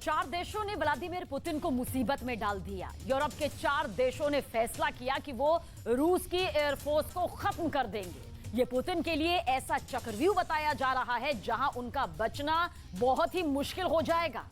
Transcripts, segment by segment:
4 देशों ने Vladimir Putin को मुसीबत में डाल दिया। यूरोप के 4 देशों ने फैसला किया कि वो रूस की एयरफोर्स को खत्म कर देंगे। ये पुतिन के लिए ऐसा चक्रव्यूह बताया जा रहा है जहां उनका बचना बहुत ही मुश्किल हो जाएगा।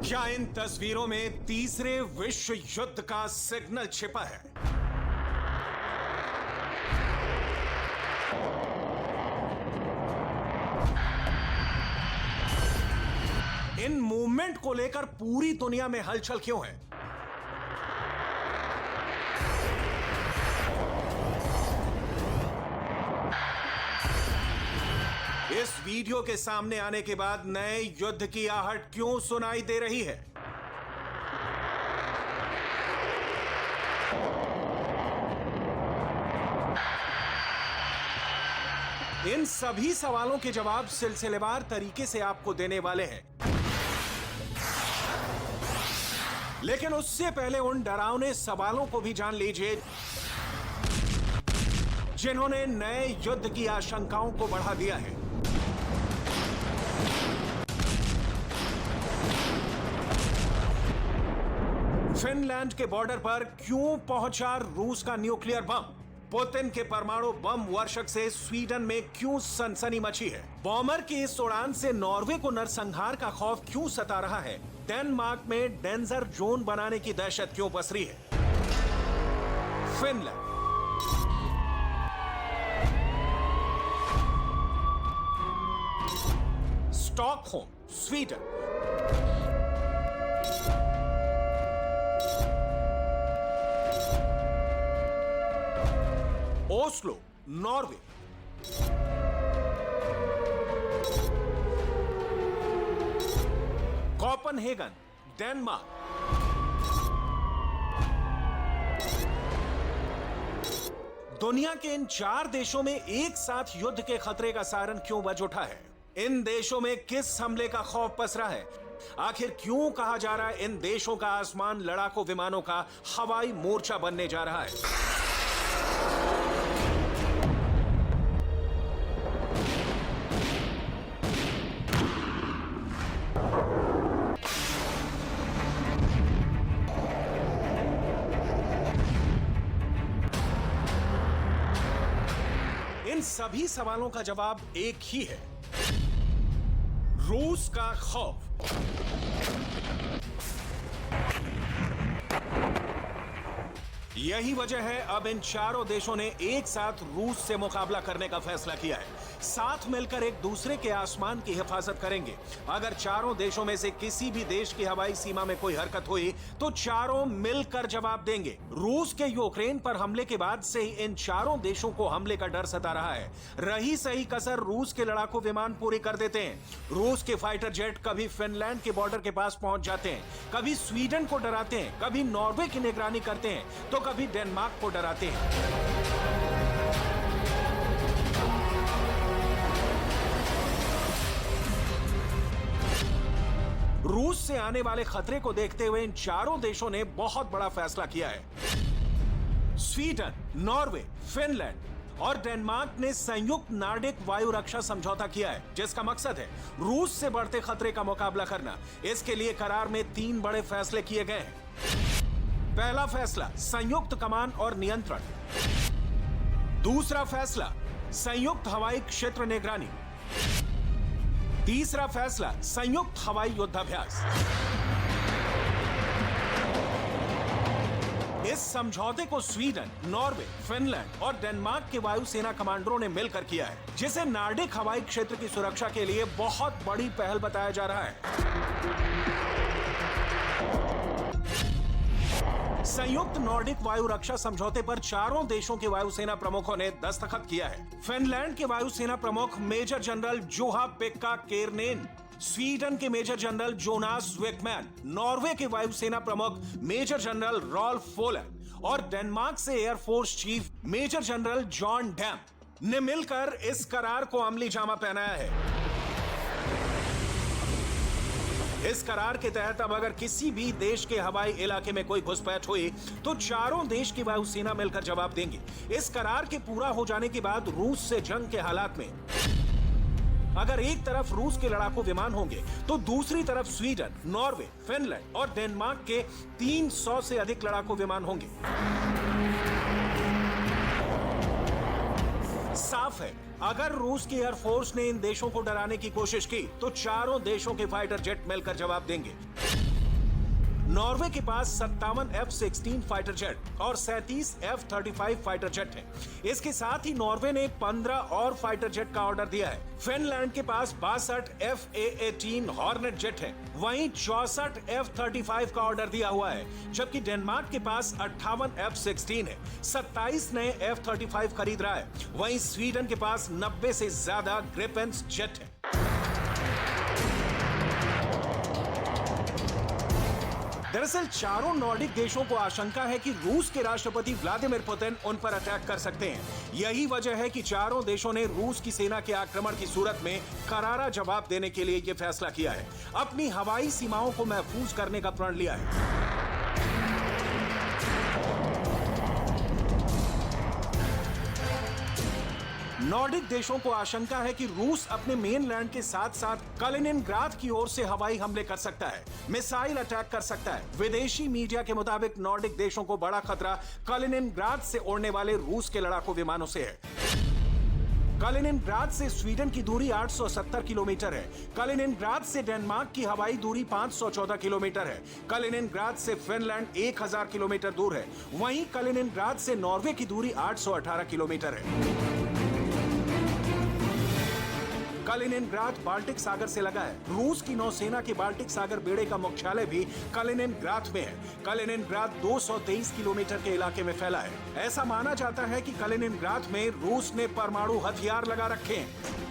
क्या इन तस्वीरों में तीसरे विश्व युद्ध का सिग्नल छिपा है? इन मूवमेंट को लेकर पूरी दुनिया में हलचल क्यों है? इस वीडियो के सामने आने के बाद नए युद्ध की आहट क्यों सुनाई दे रही है? इन सभी सवालों के जवाब सिलसिलेवार तरीके से आपको देने वाले हैं, लेकिन उससे पहले उन डरावने सवालों को भी जान लीजिए जिन्होंने नए युद्ध की आशंकाओं को बढ़ा दिया है। फिनलैंड के बॉर्डर पर क्यों पहुंचा रूस का न्यूक्लियर बम? पुतिन के परमाणु बम वर्षक से स्वीडन में क्यों सनसनी मची है? बॉमर की इस उड़ान से नॉर्वे को नरसंहार का खौफ क्यों सता रहा है? डेनमार्क में डेंजर जोन बनाने की दहशत क्यों पसरी है? Finland, Stockholm, Sweden, Oslo, Norway, Copenhagen, Denmark, दुनिया के इन 4 देशों में एक साथ युद्ध के खतरे का सायरन क्यों बज उठा है? इन देशों में किस हमले का खौफ पसरा है? आखिर क्यों कहा जा रहा है इन देशों का आसमान लड़ाकू विमानों का हवाई मोर्चा बनने जा रहा है? इन सभी सवालों का जवाब एक ही है, रूस का खौफ। यही वजह है अब इन 4 देशों ने एक साथ रूस से मुकाबला करने का फैसला किया है। साथ मिलकर एक दूसरे के आसमान की हिफाजत करेंगे। अगर 4 देशों में से किसी भी देश की हवाई सीमा में कोई हरकत हुई तो 4 मिलकर जवाब देंगे। रूस के यूक्रेन पर हमले के बाद से ही इन 4 देशों को हमले का डर सता रहा है। रही सही कसर रूस के लड़ाकू विमान पूरी कर देते हैं। रूस के फाइटर जेट कभी फिनलैंड के बॉर्डर के पास पहुंच जाते हैं, कभी स्वीडन को डराते हैं, कभी नॉर्वे की निगरानी करते हैं, तो कभी डेनमार्क को डराते हैं। रूस से आने वाले खतरे को देखते हुए इन 4 देशों ने बहुत बड़ा फैसला किया है। स्वीडन, नॉर्वे, फिनलैंड और डेनमार्क ने संयुक्त नार्डिक वायु रक्षा समझौता किया है, जिसका मकसद है रूस से बढ़ते खतरे का मुकाबला करना। इसके लिए करार में 3 बड़े फैसले किए गए हैं। पहला फैसला, संयुक्त कमान और नियंत्रण। दूसरा फैसला, संयुक्त हवाई क्षेत्र निगरानी। तीसरा फैसला, संयुक्त हवाई युद्धाभ्यास। इस समझौते को स्वीडन, नॉर्वे, फिनलैंड और डेनमार्क के वायुसेना कमांडरों ने मिलकर किया है, जिसे नार्डिक हवाई क्षेत्र की सुरक्षा के लिए बहुत बड़ी पहल बताया जा रहा है। संयुक्त नॉर्डिक वायु रक्षा समझौते पर चारों देशों के वायुसेना प्रमुखों ने दस्तखत किया है। फिनलैंड के वायुसेना प्रमुख major general Juha Pekka Keranen, Sweden के major general Jonas Wikman, Norway के वायुसेना प्रमुख मेजर जनरल रॉल्फ फोलन और डेनमार्क से air force chief major general Jan Dam ने मिलकर इस करार को अमली जामा पहनाया है। इस करार के तहत अब अगर किसी भी देश के हवाई इलाके में कोई घुसपैठ हुई तो चारों देश की वायुसेना मिलकर जवाब देंगे। इस करार के पूरा हो जाने के बाद रूस से जंग के हालात में अगर एक तरफ रूस के लड़ाकू विमान होंगे तो दूसरी तरफ स्वीडन, नॉर्वे, फिनलैंड और डेनमार्क के 300 से अधिक लड़ाकू विमान होंगे। साफ है, अगर रूस की एयरफोर्स ने इन देशों को डराने की कोशिश की तो चारों देशों के फाइटर जेट मिलकर जवाब देंगे। नॉर्वे के पास 57 F-16 फाइटर जेट और 37 F-35 फाइटर जेट हैं। इसके साथ ही नॉर्वे ने 15 और फाइटर जेट का ऑर्डर दिया है। फिनलैंड के पास 62 F-A-18 हॉर्नेट जेट है, वहीं 64 F-35 का ऑर्डर दिया हुआ है, जबकि डेनमार्क के पास 58 F-16 है, 27 नए F-35 खरीद रहा है, वहीं स्वीडन के पास 90 से ज्यादा ग्रिपेन्स जेट है। दरअसल चारों नॉर्डिक देशों को आशंका है कि रूस के राष्ट्रपति व्लादिमीर पुतिन उन पर अटैक कर सकते हैं। यही वजह है कि चारों देशों ने रूस की सेना के आक्रमण की सूरत में करारा जवाब देने के लिए यह फैसला किया है। अपनी हवाई सीमाओं को महफूज करने का प्रण लिया है। नॉर्डिक देशों को आशंका है कि रूस अपने मेनलैंड के साथ साथ कलिनिनग्राद की ओर से हवाई हमले कर सकता है, मिसाइल अटैक कर सकता है। विदेशी मीडिया के मुताबिक नॉर्डिक देशों को बड़ा खतरा कलिनिनग्राद से उड़ने वाले रूस के लड़ाकू विमानों से है। कलिनिनग्राद से स्वीडन की दूरी 870 किलोमीटर है। कलिनिनग्राद से डेनमार्क की हवाई दूरी 514 किलोमीटर है। कलिनिनग्राद से फिनलैंड 1000 किलोमीटर दूर है। वहीं कलिनिनग्राद से नॉर्वे की दूरी 818 किलोमीटर है। कलिनिनग्राद बाल्टिक सागर से लगा है। रूस की नौसेना के बाल्टिक सागर बेड़े का मुख्यालय भी कलिनिनग्राद में है। कलिनिनग्राद 223 किलोमीटर के इलाके में फैला है। ऐसा माना जाता है कि कलिनिनग्राद में रूस ने परमाणु हथियार लगा रखे हैं।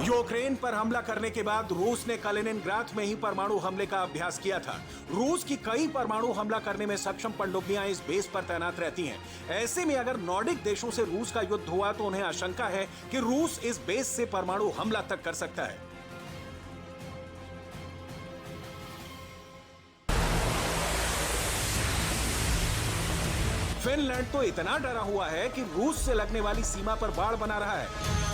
यूक्रेन पर हमला करने के बाद रूस ने कलिनिनग्राद में ही परमाणु हमले का अभ्यास किया था। रूस की कई परमाणु हमला करने में सक्षम पनडुब्बियां इस बेस पर तैनात रहती हैं। ऐसे में अगर नॉर्डिक देशों से रूस का युद्ध हुआ तो उन्हें आशंका है कि रूस इस बेस से परमाणु हमला तक कर सकता है। फिनलैंड तो इतना डरा हुआ है कि रूस से लगने वाली सीमा पर बाड़ बना रहा है।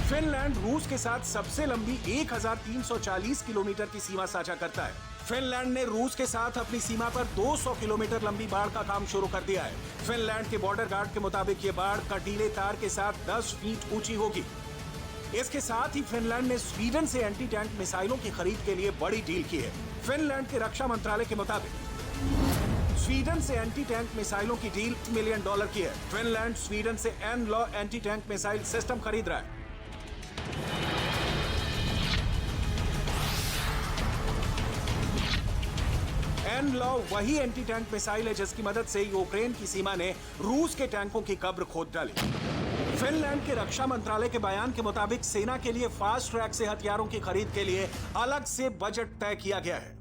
फिनलैंड रूस के साथ सबसे लंबी 1340 किलोमीटर की सीमा साझा करता है। फिनलैंड ने रूस के साथ अपनी सीमा पर 200 किलोमीटर लंबी बाड़ का काम शुरू कर दिया है। फिनलैंड के बॉर्डर गार्ड के मुताबिक ये बाड़ कटीले तार के साथ 10 फीट ऊंची होगी। इसके साथ ही फिनलैंड ने स्वीडन से एंटी टैंक मिसाइलों की खरीद के लिए बड़ी डील की है। फिनलैंड के रक्षा मंत्रालय के मुताबिक स्वीडन से एंटी टैंक मिसाइलों की डील $1 मिलियन की है। फिनलैंड स्वीडन से N-law anti tank missile system खरीद रहा है। एन-लॉ वही एंटी टैंक मिसाइल है जिसकी मदद से यूक्रेन की सीमा ने रूस के टैंकों की कब्र खोद डाली। फिनलैंड के रक्षा मंत्रालय के बयान के मुताबिक सेना के लिए फास्ट ट्रैक से हथियारों की खरीद के लिए अलग से बजट तय किया गया है।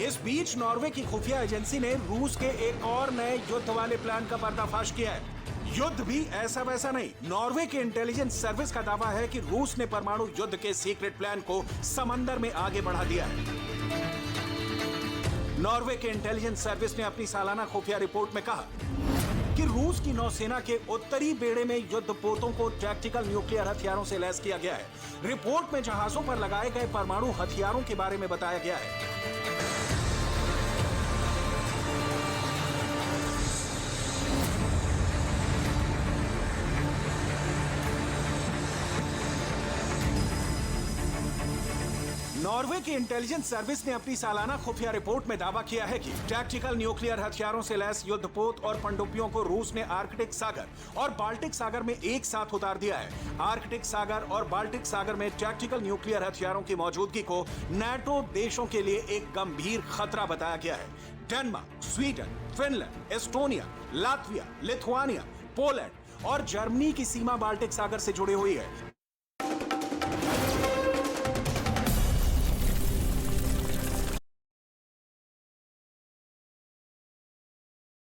इस बीच नॉर्वे की खुफिया एजेंसी ने रूस के एक और नए युद्ध वाले प्लान का पर्दाफाश किया है। युद्ध भी ऐसा वैसा नहीं। नॉर्वे के इंटेलिजेंस सर्विस का दावा है कि रूस ने परमाणु युद्ध के सीक्रेट प्लान को समंदर में आगे बढ़ा दिया है। नॉर्वे के इंटेलिजेंस सर्विस ने अपनी सालाना खुफिया रिपोर्ट में कहा कि रूस की नौसेना के उत्तरी बेड़े में युद्ध पोतों को टैक्टिकल न्यूक्लियर हथियारों से लैस किया गया है। रिपोर्ट में जहाजों पर लगाए गए परमाणु हथियारों के बारे में बताया गया है। नॉर्वे की इंटेलिजेंस सर्विस ने अपनी सालाना खुफिया रिपोर्ट में दावा किया है कि टैक्टिकल न्यूक्लियर हथियारों से लैस युद्धपोत और पनडुब्बियों को रूस ने आर्कटिक सागर और बाल्टिक सागर में एक साथ उतार दिया है। आर्कटिक सागर और बाल्टिक सागर में टैक्टिकल न्यूक्लियर हथियारों की मौजूदगी को नाटो देशों के लिए एक गंभीर खतरा बताया गया है। Denmark, Sweden, Finland, Estonia, Latvia, Lithuania, Poland और जर्मनी की सीमा बाल्टिक सागर से जुड़ी हुई है।